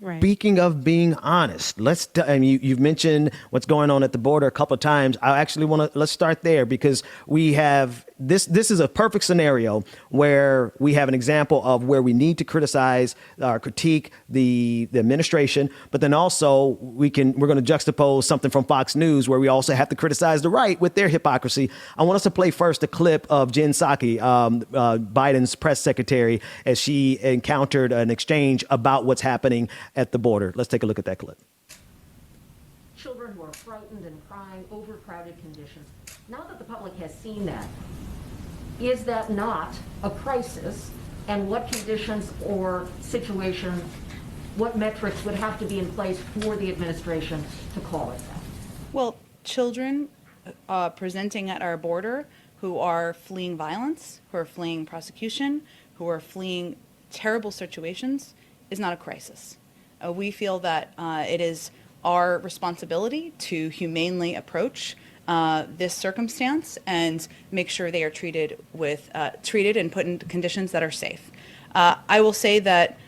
Right. Speaking of being honest, I mean, you've mentioned what's going on at the border a couple of times. I actually want to let's start there because we have this. This is a perfect scenario where we have an example of where we need to criticize or critique the administration, but then also we're going to juxtapose something from Fox News where we also have to criticize the right with their hypocrisy. I want us to play first a clip of Jen Psaki, Biden's press secretary, as she encountered an exchange about what's happening at the border. Let's take a look at that clip. Children who are frightened and crying, overcrowded conditions. Now that the public has seen that, is that not a crisis? And what conditions or situation, what metrics would have to be in place for the administration to call it that? Well, children presenting at our border who are fleeing violence, who are fleeing prosecution, who are fleeing terrible situations is not a crisis. We feel that it is our responsibility to humanely approach this circumstance and make sure they are treated and put in conditions that are safe. I will say that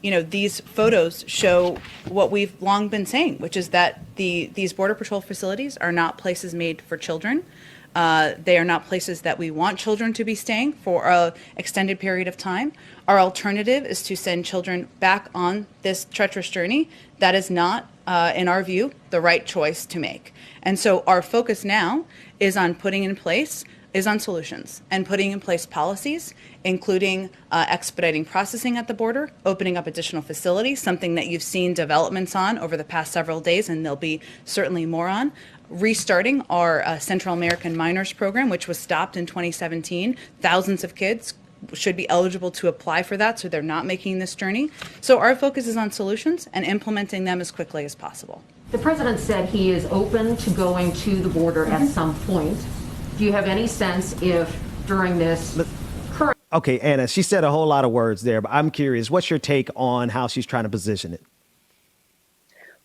these photos show what we've long been saying, which is that these Border Patrol facilities are not places made for children. They are not places that we want children to be staying for an extended period of time. Our alternative is to send children back on this treacherous journey. That is not, in our view, the right choice to make. And so our focus now is on solutions and putting in place policies, including expediting processing at the border, opening up additional facilities, something that you've seen developments on over the past several days, and there'll be certainly more on. Restarting our Central American Minors Program, which was stopped in 2017. Thousands of kids should be eligible to apply for that, so they're not making this journey. So our focus is on solutions and implementing them as quickly as possible. The president said he is open to going to the border at some point. Do you have any sense if during this current... Okay, Anna, she said a whole lot of words there, but I'm curious, what's your take on how she's trying to position it?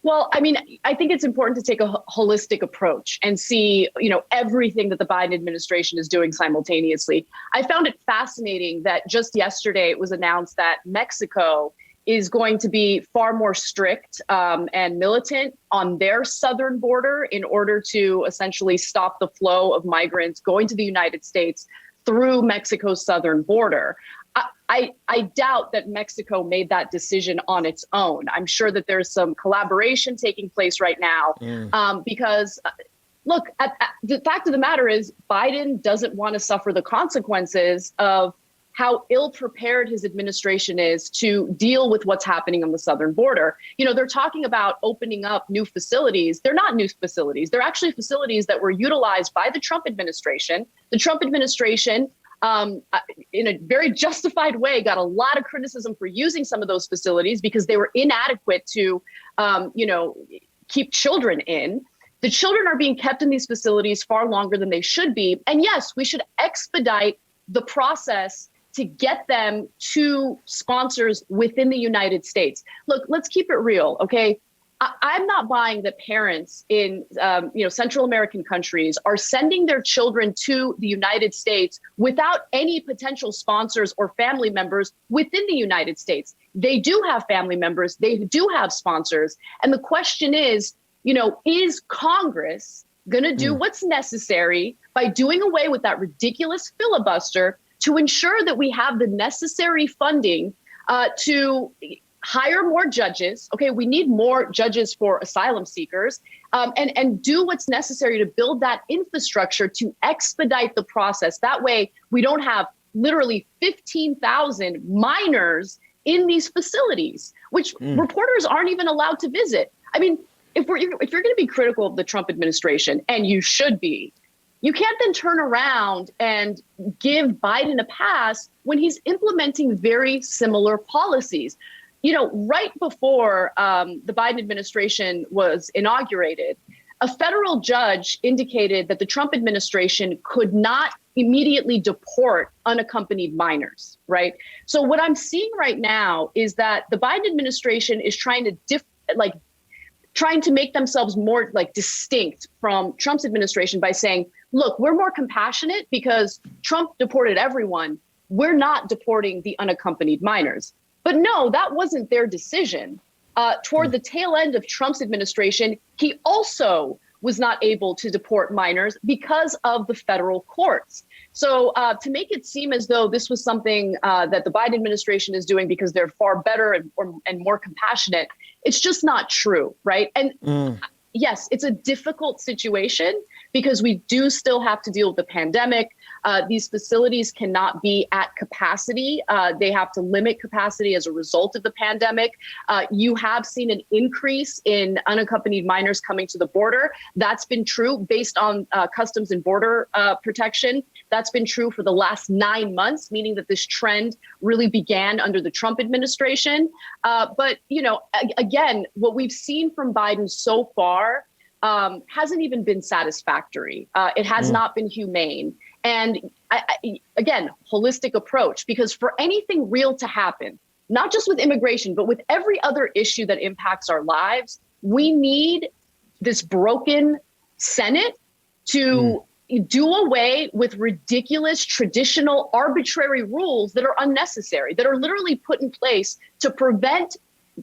Well, I mean, I think it's important to take a holistic approach and see, everything that the Biden administration is doing simultaneously. I found it fascinating that just yesterday it was announced that Mexico is going to be far more strict and militant on their southern border in order to essentially stop the flow of migrants going to the United States through Mexico's southern border. I doubt that Mexico made that decision on its own. I'm sure that there's some collaboration taking place right now because, look, the fact of the matter is Biden doesn't want to suffer the consequences of how ill-prepared his administration is to deal with what's happening on the southern border. They're talking about opening up new facilities. They're not new facilities. They're actually facilities that were utilized by the Trump administration. The Trump administration, in a very justified way, got a lot of criticism for using some of those facilities because they were inadequate to, keep children in. The children are being kept in these facilities far longer than they should be. And yes, we should expedite the process to get them to sponsors within the United States. Look, let's keep it real, okay? I'm not buying that parents in Central American countries are sending their children to the United States without any potential sponsors or family members within the United States. They do have family members. They do have sponsors. And the question is Congress going to do what's necessary by doing away with that ridiculous filibuster to ensure that we have the necessary funding to hire more judges. Okay, we need more judges for asylum seekers and do what's necessary to build that infrastructure to expedite the process. That way, we don't have literally 15,000 minors in these facilities, which reporters aren't even allowed to visit. I mean, if you're going to be critical of the Trump administration, and you should be, you can't then turn around and give Biden a pass when he's implementing very similar policies. Right before the Biden administration was inaugurated, a federal judge indicated that the Trump administration could not immediately deport unaccompanied minors, right? So what I'm seeing right now is that the Biden administration is trying to make themselves more distinct from Trump's administration by saying, look, we're more compassionate because Trump deported everyone. We're not deporting the unaccompanied minors. But no, that wasn't their decision. Toward the tail end of Trump's administration, he also was not able to deport minors because of the federal courts. So to make it seem as though this was something that the Biden administration is doing because they're far better and more compassionate, it's just not true, right? And yes, it's a difficult situation because we do still have to deal with the pandemic. These facilities cannot be at capacity. They have to limit capacity as a result of the pandemic. You have seen an increase in unaccompanied minors coming to the border. That's been true based on Customs and Border Protection. That's been true for the last 9 months, meaning that this trend really began under the Trump administration. But, again, what we've seen from Biden so far hasn't even been satisfactory. It has not been humane. And again, holistic approach, because for anything real to happen, not just with immigration, but with every other issue that impacts our lives, we need this broken Senate to do away with ridiculous, traditional, arbitrary rules that are unnecessary, that are literally put in place to prevent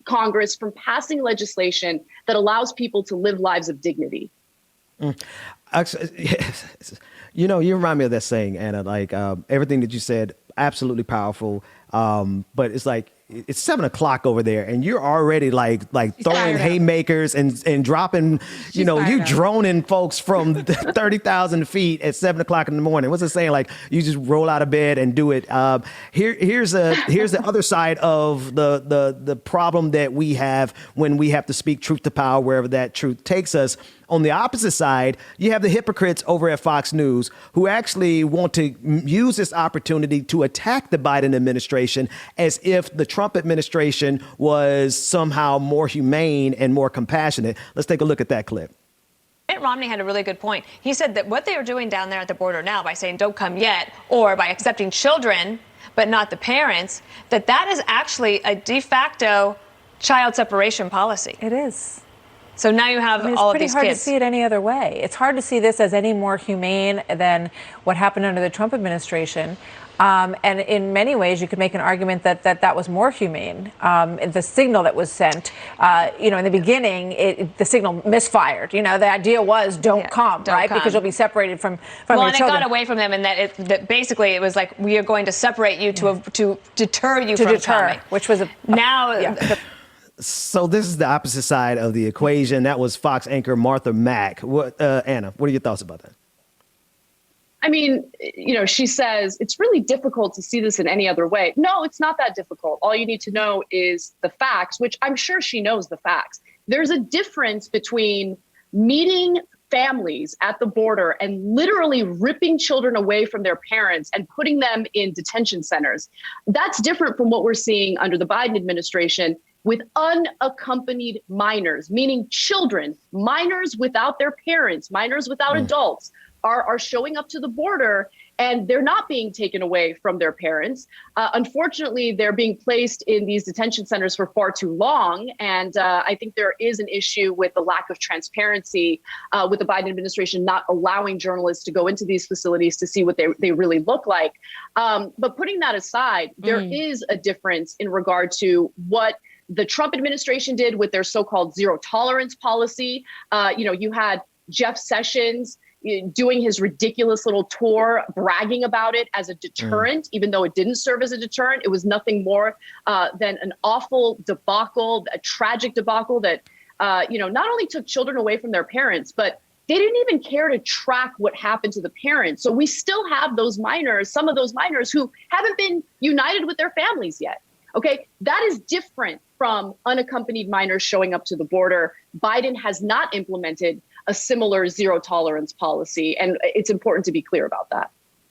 Congress from passing legislation that allows people to live lives of dignity. Actually, you remind me of that saying, Anna, like everything that you said, absolutely powerful. But it's like, it's 7 o'clock over there and you're already like throwing haymakers and dropping, you droning folks from 30,000 feet at 7 o'clock in the morning. What's it saying? Like you just roll out of bed and do it. Here's the other side of the problem that we have when we have to speak truth to power, wherever that truth takes us. On the opposite side, you have the hypocrites over at Fox News who actually want to use this opportunity to attack the Biden administration as if the Trump administration was somehow more humane and more compassionate. Let's take a look at that clip. Mitt Romney had a really good point. He said that what they are doing down there at the border now by saying don't come yet, or by accepting children but not the parents, that is actually a de facto child separation policy. It is. So now you have all of these kids. It's pretty hard to see it any other way. It's hard to see this as any more humane than what happened under the Trump administration. And in many ways, you could make an argument that was more humane. The signal that was sent, in the beginning, the signal misfired. The idea was don't come, right? Because you'll be separated from your children. Well, and it got away from them, and that basically it was like, we are going to separate you to deter you from coming. Which was So this is the opposite side of the equation. That was Fox anchor Martha Mack. Anna, what are your thoughts about that? I mean, she says it's really difficult to see this in any other way. No, it's not that difficult. All you need to know is the facts, which I'm sure she knows the facts. There's a difference between meeting families at the border and literally ripping children away from their parents and putting them in detention centers. That's different from what we're seeing under the Biden administration with unaccompanied minors, meaning children, minors without their parents, minors without adults, are showing up to the border, and they're not being taken away from their parents. Unfortunately, they're being placed in these detention centers for far too long. And I think there is an issue with the lack of transparency with the Biden administration not allowing journalists to go into these facilities to see what they really look like. But putting that aside, there is a difference in regard to what the Trump administration did with their so-called zero tolerance policy. You had Jeff Sessions doing his ridiculous little tour, bragging about it as a deterrent, even though it didn't serve as a deterrent. It was nothing more than an awful debacle, a tragic debacle that, not only took children away from their parents, but they didn't even care to track what happened to the parents. So we still have those minors, some of those minors who haven't been united with their families yet. Okay, that is different from unaccompanied minors showing up to the border. Biden has not implemented a similar zero tolerance policy, and it's important to be clear about that.